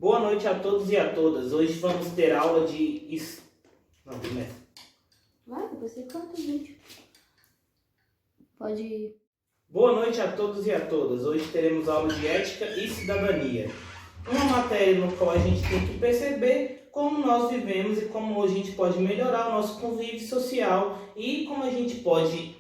Boa noite a todos e a todas. Hoje vamos ter aula de... Não, primeiro. Vai, depois você corta o vídeo. Pode ir. Boa noite a todos e a todas. Hoje teremos aula de ética e cidadania. Uma matéria no qual a gente tem que perceber como nós vivemos e como a gente pode melhorar o nosso convívio social e como a gente pode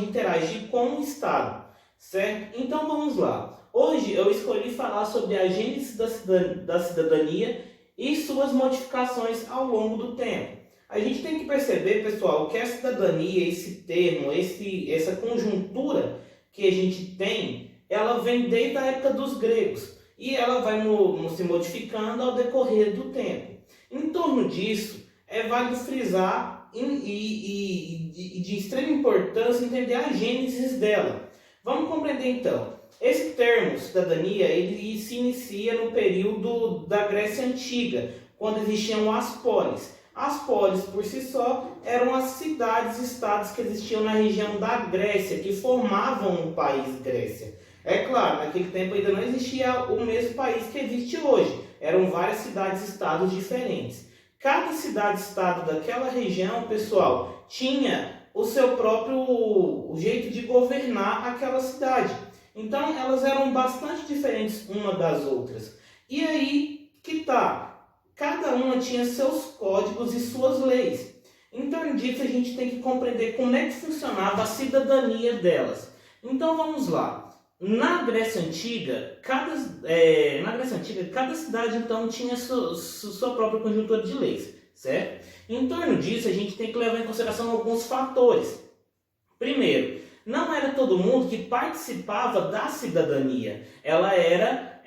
interagir com o Estado, certo? Então vamos lá. Hoje eu escolhi falar sobre a gênese da cidadania e suas modificações ao longo do tempo. A gente tem que perceber, pessoal, que a cidadania, esse termo, essa conjuntura que a gente tem, ela vem desde a época dos gregos e ela vai se modificando ao decorrer do tempo. Em torno disso, é válido frisar e de extrema importância entender a gênese dela. Vamos compreender então. Esse termo, cidadania, ele se inicia no período da Grécia Antiga, quando existiam as polis. As polis, por si só, eram as cidades-estados que existiam na região da Grécia, que formavam o país Grécia. É claro, naquele tempo ainda não existia o mesmo país que existe hoje. Eram várias cidades-estados diferentes. Cada cidade-estado daquela região, pessoal, tinha o seu próprio jeito de governar aquela cidade. Então, elas eram bastante diferentes uma das outras. E aí que tá. Cada uma tinha seus códigos e suas leis. Então, disso a gente tem que compreender como é que funcionava a cidadania delas. Então, vamos lá. Na Grécia Antiga, cada cidade então tinha sua própria conjuntura de leis, certo? Em torno disso, a gente tem que levar em consideração alguns fatores. Primeiro, não era todo mundo que participava da cidadania. Ela era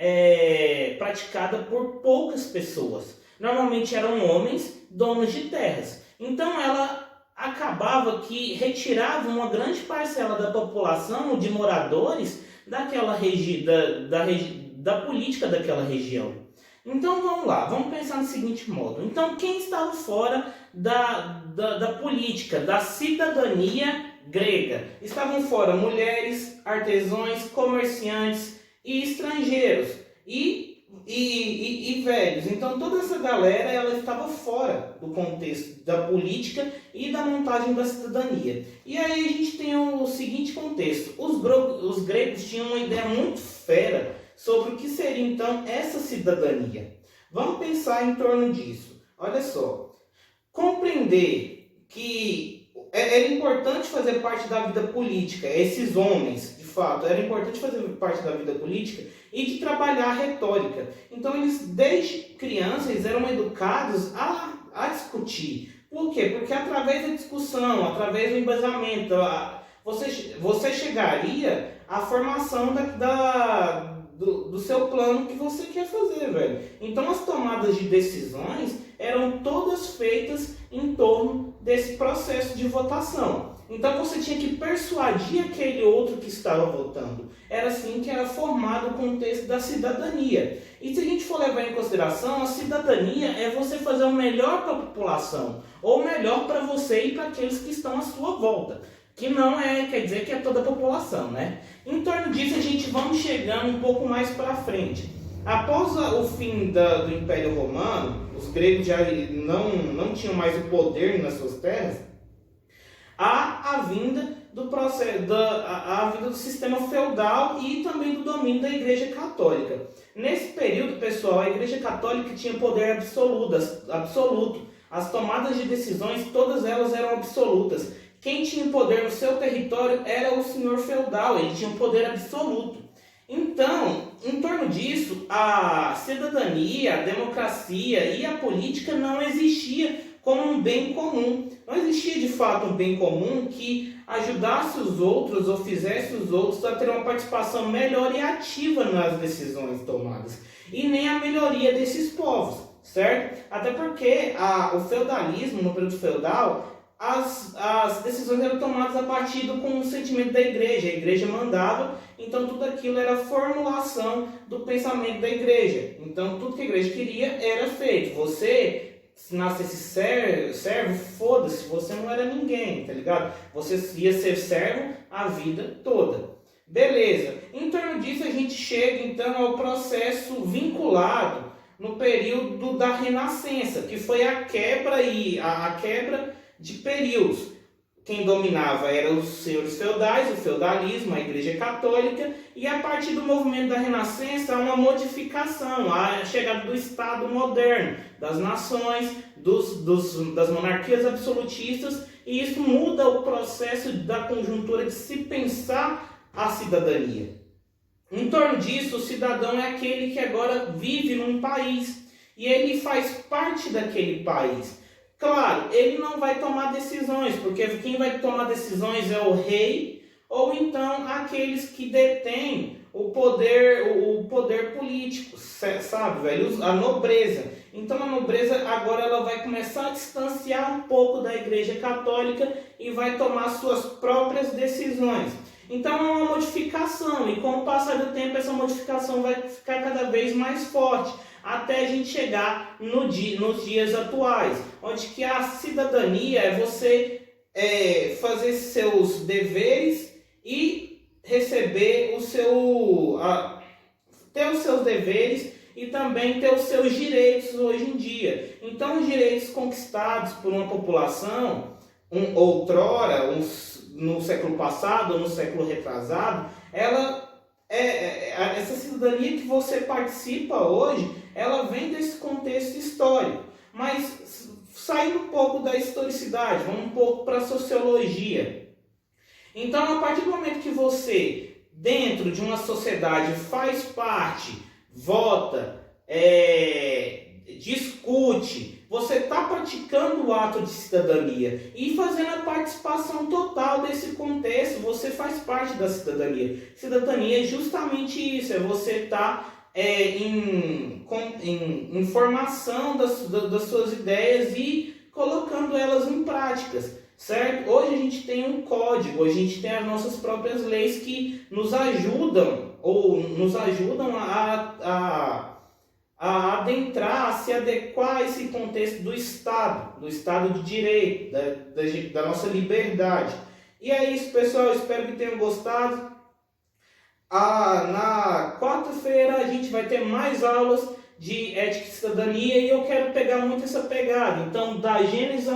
praticada por poucas pessoas. Normalmente eram homens donos de terras. Então ela acabava que retirava uma grande parcela da população, de moradores, daquela da política daquela região. Então vamos lá, vamos pensar no seguinte modo. Então quem estava fora da política, da cidadania grega? Estavam fora mulheres, artesãos, comerciantes e estrangeiros e velhos. Então toda essa galera ela estava fora do contexto da política e da montagem da cidadania. E aí a gente tem o seguinte contexto. Os gregos tinham uma ideia muito fera sobre o que seria então essa cidadania. Vamos pensar em torno disso. Olha só. Compreender que era importante fazer parte da vida política. Esses homens, de fato, era importante fazer parte da vida política e de trabalhar a retórica. Então, eles, desde crianças, eles eram educados a discutir. Por quê? Porque através da discussão, através do embasamento, você chegaria à formação do seu plano que você quer fazer, velho. Então, as tomadas de decisões eram todas feitas em torno desse processo de votação. Então você tinha que persuadir aquele outro que estava votando. Era assim que era formado o contexto da cidadania. E se a gente for levar em consideração, a cidadania é você fazer o melhor para a população, ou o melhor para você e para aqueles que estão à sua volta. Que não quer dizer que é toda a população, né? Em torno disso a gente vamos chegando um pouco mais para frente. Após o fim do Império Romano, os gregos já não tinham mais o poder nas suas terras, há a vinda do sistema feudal e também do domínio da Igreja Católica. Nesse período, pessoal, a Igreja Católica tinha poder absoluto. As tomadas de decisões, todas elas eram absolutas. Quem tinha poder no seu território era o senhor feudal, ele tinha um poder absoluto. Então, em torno disso, a cidadania, a democracia e a política não existia como um bem comum. Não existia de fato um bem comum que ajudasse os outros ou fizesse os outros a ter uma participação melhor e ativa nas decisões tomadas. E nem a melhoria desses povos, certo? Até porque o feudalismo, no período feudal, as decisões eram tomadas a partir do consentimento da igreja. A igreja mandava, então tudo aquilo era formulação do pensamento da igreja. Então tudo que a igreja queria era feito. Você, se nascesse servo, foda-se, você não era ninguém, tá ligado? Você ia ser servo a vida toda. Beleza. Em torno disso a gente chega então ao processo vinculado no período da Renascença, que foi a quebra de períodos. Quem dominava eram os senhores feudais, o feudalismo, a Igreja Católica, e a partir do movimento da Renascença há uma modificação, a chegada do Estado moderno, das nações, das monarquias absolutistas, e isso muda o processo da conjuntura de se pensar a cidadania. Em torno disso, o cidadão é aquele que agora vive num país e ele faz parte daquele país. Claro, ele não vai tomar decisões, porque quem vai tomar decisões é o rei ou então aqueles que detêm o poder político, sabe, velho? A nobreza. Então a nobreza agora ela vai começar a distanciar um pouco da Igreja Católica e vai tomar suas próprias decisões. Então é uma modificação e com o passar do tempo essa modificação vai ficar cada vez mais forte, até a gente chegar nos dias atuais, onde que a cidadania é você fazer seus deveres e receber ter os seus deveres e também ter os seus direitos hoje em dia. Então os direitos conquistados por uma população, outrora, no século passado ou no século retrasado, essa cidadania que você participa hoje, ela vem desse contexto histórico. Mas saindo um pouco da historicidade, vamos um pouco para a sociologia. Então, a partir do momento que você, dentro de uma sociedade, faz parte, vota, discute, você está praticando o ato de cidadania e fazendo a participação total desse contexto, você faz parte da cidadania. Cidadania é justamente isso, é você estar em formação das suas ideias e colocando elas em práticas, certo? Hoje a gente tem um código, a gente tem as nossas próprias leis que nos ajudam a adentrar, a se adequar a esse contexto do Estado de Direito, da nossa liberdade. E é isso, pessoal, espero que tenham gostado. Na quarta-feira a gente vai ter mais aulas de ética e cidadania e eu quero pegar muito essa pegada. Então, da Gênesis à